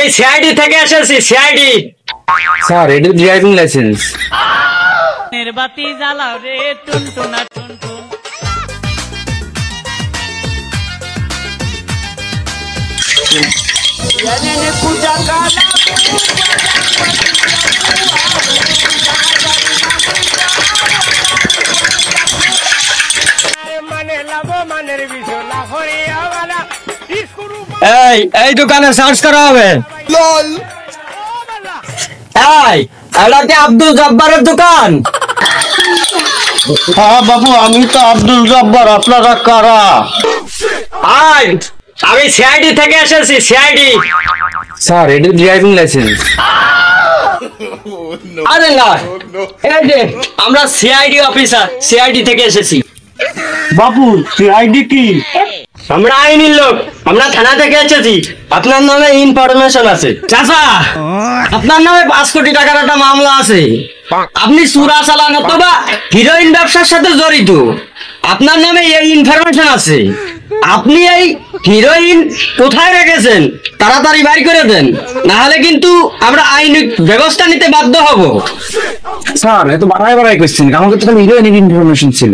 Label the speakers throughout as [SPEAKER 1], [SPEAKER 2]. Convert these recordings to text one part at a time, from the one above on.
[SPEAKER 1] আমি সিআইডি থেকে এসেছি, সিআইডি।
[SPEAKER 2] স্যার, এটা ড্রাইভিং লাইসেন্স।
[SPEAKER 3] নির্বাতি জ্বালাও রে টুনটুনা টুনটুন।
[SPEAKER 1] এই দোকানে সার্চ করা হবে। এটা কি আব্দুল জব্বারের দোকান?
[SPEAKER 4] হ্যাঁ বাবু, আমি তো আব্দুল জব্বার। আপনারা কারা?
[SPEAKER 1] আমি সিআইডি থেকে এসেছি, সিআইডি।
[SPEAKER 2] স্যার, এটা ড্রাইভিং লাইসেন্স।
[SPEAKER 1] আরে না, এই যে আমরা সিআইডি অফিসার, সিআইডি থেকে এসেছি।
[SPEAKER 4] বাবু, সিআইডি কি?
[SPEAKER 1] আমরা আইনের লোক, আমরা থানা থেকে এসেছি। আপনার নামে ইনফরমেশন আছে। চাচা, আপনার নামে 5 কোটি টাকার একটা মামলা আছে। আপনি চোরা চালান অথবা হিরোইন ব্যবসার সাথে জড়িত, আপনার নামে এই ইনফরমেশন আছে। আপনি এই হিরোইন কোথায় রেখেছেন তাড়াতাড়ি বাইর করে দেন, না হলে কিন্তু আমরা আইনি ব্যবস্থা নিতে বাধ্য হব।
[SPEAKER 2] স্যার, এত বাড়াই বাড়াই কোশ্চেন, আমাকে তো হিরোইনের ইনফরমেশন ছিল।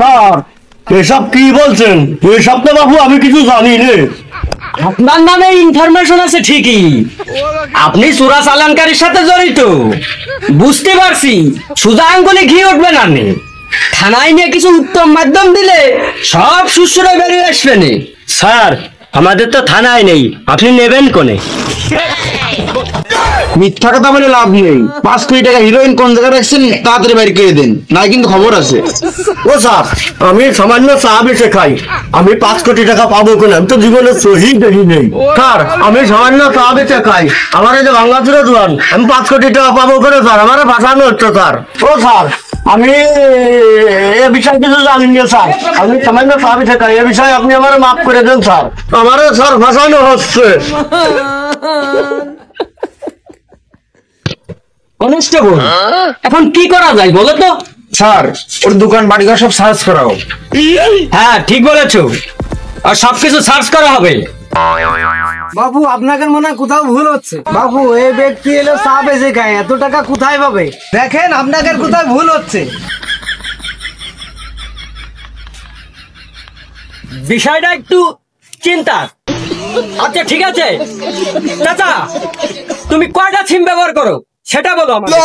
[SPEAKER 4] স্যার, এসব কি বলছেন? এসব তো বাবু আমি কিছু জানি না।
[SPEAKER 1] আপনার নামে ইনফরমেশন আছে ঠিকই, আপনি চোরা চালানকারীর সাথে জড়িত, বুঝতে পারছি। সোজা আঙ্গুলে ঘি উঠবে না। থানায় নিয়ে কিছু উত্তম মাধ্যম দিলে সব সুসুরে বেরিয়ে আসবে না। স্যার, আমাদের তো থানায় নেই, আপনি নেবেন কোনে?
[SPEAKER 2] মিথ্যা কথা বলে লাভ নেই। 5 কোটি টাকা হিরোইন কোন জায়গায় রাখছেন তাড়াতাড়ি বাইর করে দেন, নাই কিন্তু খবর আছে।
[SPEAKER 4] ও স্যার, আমি সামান্য চা বেচে খাই, আমি 5 কোটি টাকা পাবো কেন? আমি তো জীবনে সহি দেখি নেই। স্যার, আমি সামান্য চা বেচে খাই, আমার এই যে বাংলাদেশের দোকান, আমি 5 কোটি টাকা পাবো কেন স্যার? আমার ভাষানো হচ্ছে স্যার। ও স্যার, আমি এ বিষয়ে কিছু জানি না স্যার, আমি সামান্য চা বেচে খাই, এ বিষয়ে আপনি আমার মাফ করে দেন স্যার। আমার স্যার ভাষানো হচ্ছে।
[SPEAKER 1] কনস্টেবল, এখন কি করা যায় বলো তো?
[SPEAKER 2] স্যার, ওর দোকান বাড়িঘর সব সার্চ করাও।
[SPEAKER 1] হ্যাঁ, ঠিক বলেছো, আর সবকিছু সার্চ করা হবে।
[SPEAKER 5] বাবু, আপনাকে মনে হয় কোথাও ভুল হচ্ছে। বাবু, এই ব্যক্তি এলো চা বেচে খায়, এত টাকা কোথায় পাবে? দেখেন, আপনাদের কোথায় ভুল হচ্ছে।
[SPEAKER 1] বিষয়টা একটু চিন্তা। আচ্ছা ঠিক আছে চাচা, তুমি কয়টা সিম ব্যবহার করো সেটা বলো আমাকে।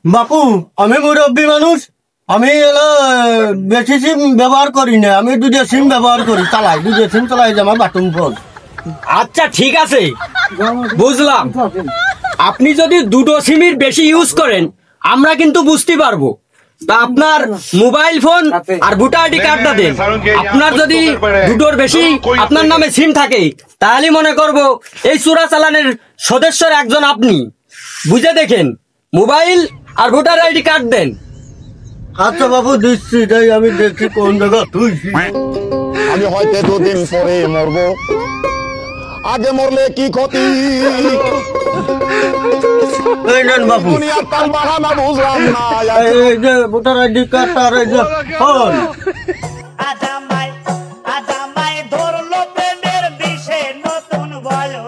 [SPEAKER 4] বাপু, আমি মুরব্বী মানুষ, আমি বেশি সিম ব্যবহার করি না, আমি 2টা সিম ব্যবহার করি, চালাই 2টা সিম চালাই, যে আমার বাটন ফোন।
[SPEAKER 1] আচ্ছা ঠিক আছে, বুঝলাম। আপনি যদি 2টো সিমের বেশি ইউজ করেন আমরা কিন্তু বুঝতে পারবো। তা আপনার মোবাইল ফোন আর ভোটার আইডি কার্ডটা দেন। আপনার যদি 2টোর বেশি আপনার নামে সিম থাকে তাহলে মনে করব এই চোরা চালানের সদস্যের একজন আপনি। বুঝে দেখেন, মোবাইল আর ভোটার আইডি কার্ড দেন।
[SPEAKER 4] আচ্ছা বাবু, দিচ্ছি, তাই আমি দেখি কোন জায়গা তুইছি।
[SPEAKER 6] আমি হয়তো 2 দিন পরে মরবো, আগে মরলে কি ক্ষতি?
[SPEAKER 4] এই নেন বাবু,
[SPEAKER 6] দুনিয়ার তাল বাহানা বুঝলাম না।
[SPEAKER 4] এই যে ভোটার আইডি কার্ড আর এই যে ফোন।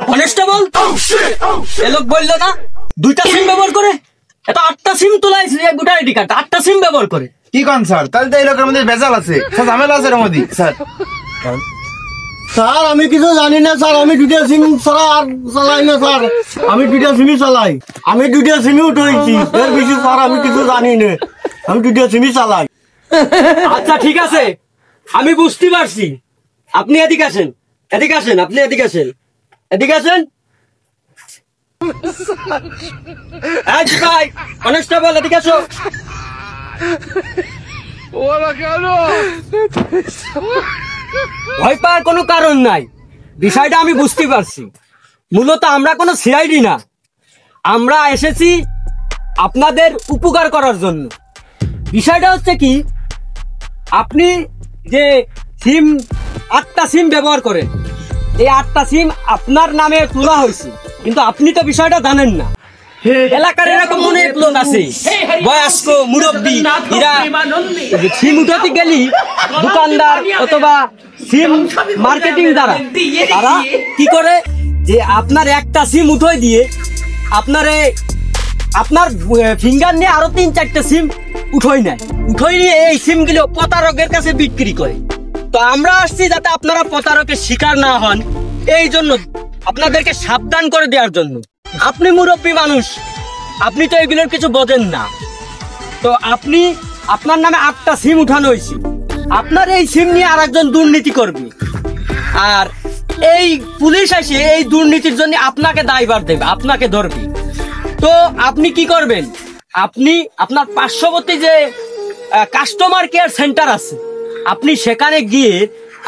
[SPEAKER 1] কনস্টেবল, এ লোক বললো না 2টা সিম ব্যবহার করে, এটা 8টা সিম তোলাইছে। ভোটার আইডি কার্ড 8টা সিম ব্যবহার করে।
[SPEAKER 2] কি কন স্যার? তাহলে তো এই লোকের মধ্যে ভেজাল আছে, ঝামেলা আছে এর মধ্যে। স্যার,
[SPEAKER 4] স্যার আমি কিছু জানি না স্যার, আমি 2টা সিম ছাড়া আর চালাই না স্যার, আমি 2টা সিমই চালাই, আমি 2টা সিমই উঠেছি, এর বেশি স্যার আমি কিছু জানি না, আমি 2টা সিমই চালাই।
[SPEAKER 1] আচ্ছা ঠিক আছে, আমি বুঝতে পারছি। আপনি এদিকে আসেন, এদিকে আসেন, আপনি এদিকে আসেন, এদিকে আসেন। কনস্টেবল এদিকে আসো। ভয় পাওয়ার কোনো কারণ নাই, বিষয়টা আমি বুঝতে পারছি। মূলত আমরা কোনো সিআইডি না, আমরা এসেছি আপনাদের উপকার করার জন্য। বিষয়টা হচ্ছে কি, আপনি যে সিম 8টা সিম ব্যবহার করেন, এই 8টা সিম আপনার নামে তোলা হয়েছে, কিন্তু আপনি তো বিষয়টা জানেন না। এলাকার এরকম অনেক লোক আছে বয়স্ক মুরব্বী, এরা সিম উঠাতে গেলি দোকানদার অথবা সিম মার্কেটিং দ্বারা তারা কি করে যে আপনার একটা সিম উঠাই দিয়ে আপনার ফিঙ্গার নিয়ে আরো 3-4টা সিম উঠাই নেয়, উঠাই নিয়ে এই সিমগুলো প্রতারকের কাছে বিক্রি করে। তো আমরা আসছি যাতে আপনারা প্রতারকের শিকার না হন, এই জন্য আপনাদেরকে সাবধান করে দেওয়ার জন্য। আপনি মুরব্বী মানুষ, আপনি তো এগুলোর কিছু বোঝেন না। তো আপনার নামে 8টা সিম উঠানো হয়েছে, আপনার এই সিম নিয়ে আর একজন দুর্নীতি করবে, আর এই পুলিশ এসে এই দুর্নীতির জন্য আপনাকে দায়ভার দেবে, আপনাকে ধরবে। তো আপনি কি করবেন, আপনি আপনার পার্শ্ববর্তী যে কাস্টমার কেয়ার সেন্টার আছে, আপনি সেখানে গিয়ে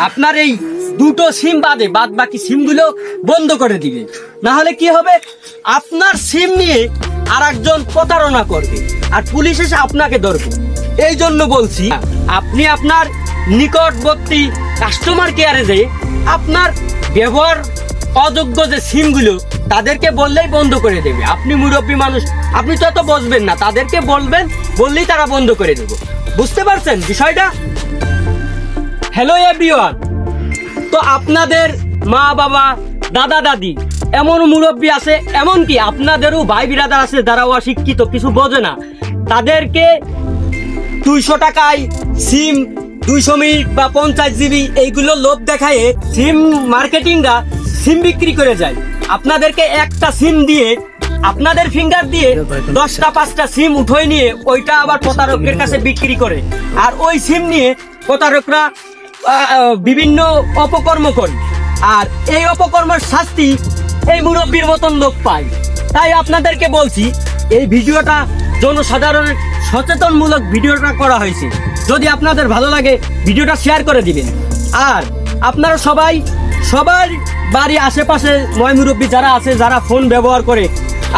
[SPEAKER 1] আপনার এই 2টো সিম বাদ বাকি সিমগুলো বন্ধ করে দিবেন। না হলে কি হবে, আপনার সিম নিয়ে আর একজন প্রতারণা করবে আর পুলিশ এসে আপনাকে ধরবে। এই জন্য বলছি, আপনি আপনার নিকটবর্তী কাস্টমার কেয়ারে যেয়ে আপনার ব্যবহার অযোগ্য যে সিমগুলো তাদেরকে বললেই বন্ধ করে দেবে। আপনি মুরব্বী মানুষ, আপনি তো এত বুঝবেন না, তাদেরকে বললেই তারা বন্ধ করে দেবে। বুঝতে পারছেন বিষয়টা? হ্যালো এভরিওয়ান, তো আপনাদের মা বাবা দাদা দাদি এমন মুরব্বী আছে, এমনকি আপনাদেরও ভাই বিরাদার আছে যারা অশিক্ষিত, কিছু বোঝে না, তাদেরকে 200 টাকায় সিম 200 মিনিট বা 50 জিবি এইগুলো লোভ দেখায় সিম মার্কেটিংরা সিম বিক্রি করে যায়। আপনাদেরকে একটা সিম দিয়ে আপনাদের ফিঙ্গার দিয়ে 10টা 5টা সিম উঠে নিয়ে ওইটা আবার প্রতারকের কাছে বিক্রি করে, আর ওই সিম নিয়ে প্রতারকরা বিভিন্ন অপকর্ম করে, আর এই অপকর্মের শাস্তি এই মুরব্বীর মতন লোক পায়। তাই আপনাদেরকে বলছি, এই ভিডিওটা জনসাধারণের সচেতনমূলক ভিডিওটা করা হয়েছে। যদি আপনাদের ভালো লাগে ভিডিওটা শেয়ার করে দিবেন। আর আপনারা সবার বাড়ি আশেপাশে ময় মুরব্বী যারা আছে, যারা ফোন ব্যবহার করে,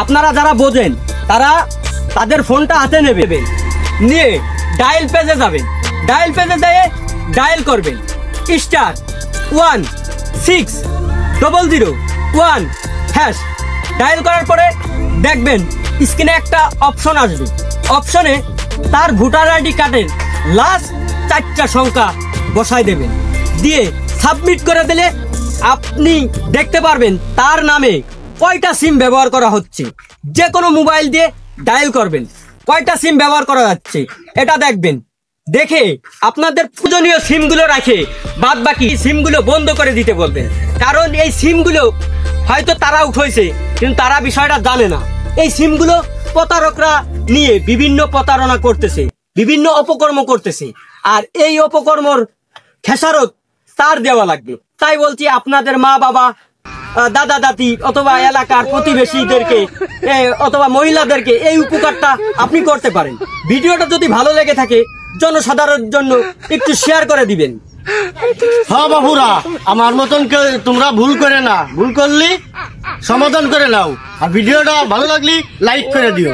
[SPEAKER 1] আপনারা যারা বোঝেন তারা তাদের ফোনটা হাতে নেবেন, নিয়ে ডায়াল পেজে যাবেন, ডায়াল পেজে যেয়ে ডায়াল করবেন *16001#। ডায়াল করার পরে দেখবেন স্ক্রিনে একটা অপশন আসবে, অপশনে তার ভোটার আইডি কার্ডের লাস্ট 4টা সংখ্যা বসাই দেবেন, দিয়ে সাবমিট করে দিলে আপনি দেখতে পারবেন তার নামে কয়টা সিম ব্যবহার করা হচ্ছে। যে কোনো মোবাইল দিয়ে ডায়াল করবেন, কয়টা সিম ব্যবহার করা যাচ্ছে এটা দেখবেন, দেখে আপনাদের প্রয়োজনীয় সিমগুলো রাখে বাদ বাকি সিমগুলো বন্ধ করে দিতে বলবেন। কারণ এই সিমগুলো হয়তো তারা উঠাইছে কিন্তু তারা বিষয়টা জানে না, এই সিমগুলো প্রতারকরা নিয়ে বিভিন্ন প্রতারণা করতেছে, বিভিন্ন অপকর্ম করতেছে, আর এই অপকর্মর খেসারত তার দেওয়া লাগবে। তাই বলছি, আপনাদের মা বাবা দাদা দাদি অথবা এলাকার প্রতিবেশীদেরকে অথবা মহিলাদেরকে এই উপকারটা আপনি করতে পারেন। ভিডিওটা যদি ভালো লেগে থাকে জনসাধারণের জন্য একটু শেয়ার করে দিবেন।
[SPEAKER 4] হ্যাঁ বাবুরা, আমার মতন তোমরা ভুল করে না, ভুল করলি সমাধান করে নাও, আর ভিডিওটা ভালো লাগলি লাইক করে দিও।